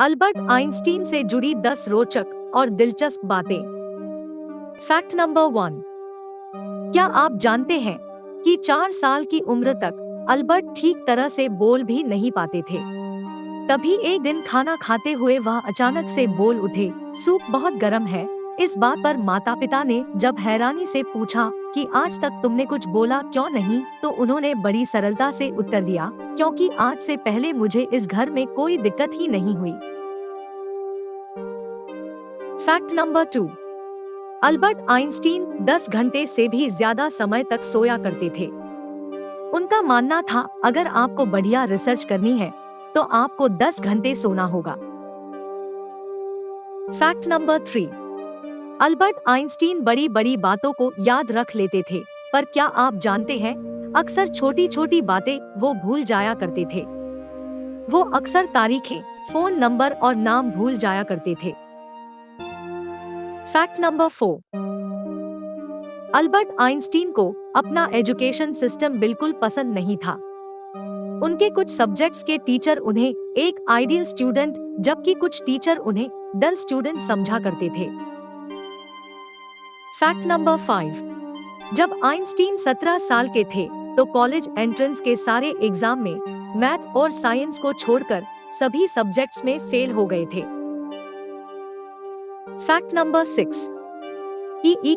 Albert Einstein से जुड़ी 10 रोचक और दिलचस्प बातें। Fact number 1। क्या आप जानते हैं कि 4 साल की उम्र तक अल्बर्ट ठीक तरह से बोल भी नहीं पाते थे। तभी एक दिन खाना खाते हुए वह अचानक से बोल उठे, सूप बहुत गर्म है। इस बात पर माता पिता ने जब हैरानी से पूछा कि आज तक तुमने कुछ बोला क्यों नहीं, तो उन्होंने बड़ी सरलता से उत्तर दिया, क्योंकि आज से पहले मुझे इस घर में कोई दिक्कत ही नहीं हुई। Fact number 2। अल्बर्ट आइंस्टीन 10 घंटे से भी ज्यादा समय तक सोया करते थे। उनका मानना था, अगर आपको बढ़िया रिसर्च करनी है तो आपको 10 घंटे सोना होगा। Fact number 3। अल्बर्ट आइंस्टीन बड़ी बड़ी बातों को याद रख लेते थे, पर क्या आप जानते हैं, अक्सर छोटी छोटी बातें वो भूल जाया करते थे। वो अक्सर तारीखें, फोन नंबर और नाम भूल जाया करते थे। Fact number 4। अल्बर्ट आइंस्टीन को अपना एजुकेशन सिस्टम बिल्कुल पसंद नहीं था। उनके कुछ सब्जेक्ट्स के टीचर उन्हें एक आइडियल स्टूडेंट, जबकि कुछ टीचर उन्हें डल स्टूडेंट समझा करते थे। Fact number 5। जब आइंस्टीन 17 साल के थे तो कॉलेज एंट्रेंस के सारे एग्जाम में मैथ और साइंस को छोड़कर सभी सब्जेक्ट्स में फेल हो गए थे। Fact number 6। E =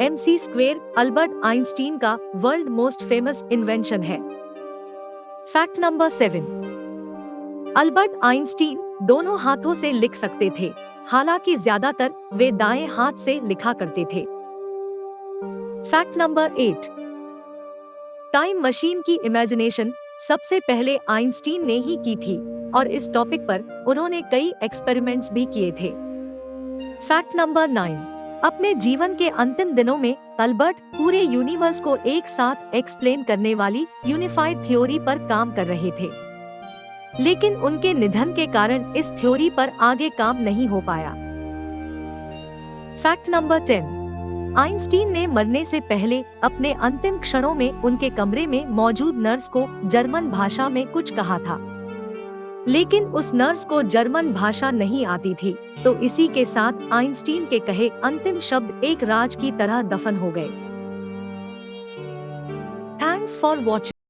mc² Albert Einstein का वर्ल्ड मोस्ट फेमस इन्वेंशन है। Fact number 7। अल्बर्ट आइंस्टीन दोनों हाथों से लिख सकते थे, हालांकि ज्यादातर वे दाएं हाथ से लिखा करते थे। Fact number 8। टाइम मशीन की इमेजिनेशन सबसे पहले आइंस्टीन ने ही की थी और इस टॉपिक पर उन्होंने कई एक्सपेरिमेंट्स भी किए थे। Fact number 9। अपने जीवन के अंतिम दिनों में अल्बर्ट पूरे यूनिवर्स को एक साथ एक्सप्लेन करने वाली यूनिफाइड थ्योरी पर काम कर रहे थे, लेकिन उनके निधन के कारण इस थ्योरी पर आगे काम नहीं हो पाया। Fact number 10। आइंस्टीन ने मरने से पहले अपने अंतिम क्षणों में उनके कमरे में मौजूद नर्स को जर्मन भाषा में कुछ कहा था, लेकिन उस नर्स को जर्मन भाषा नहीं आती थी, तो इसी के साथ आइंस्टीन के कहे अंतिम शब्द एक राज की तरह दफन हो गए। Thanks for watching.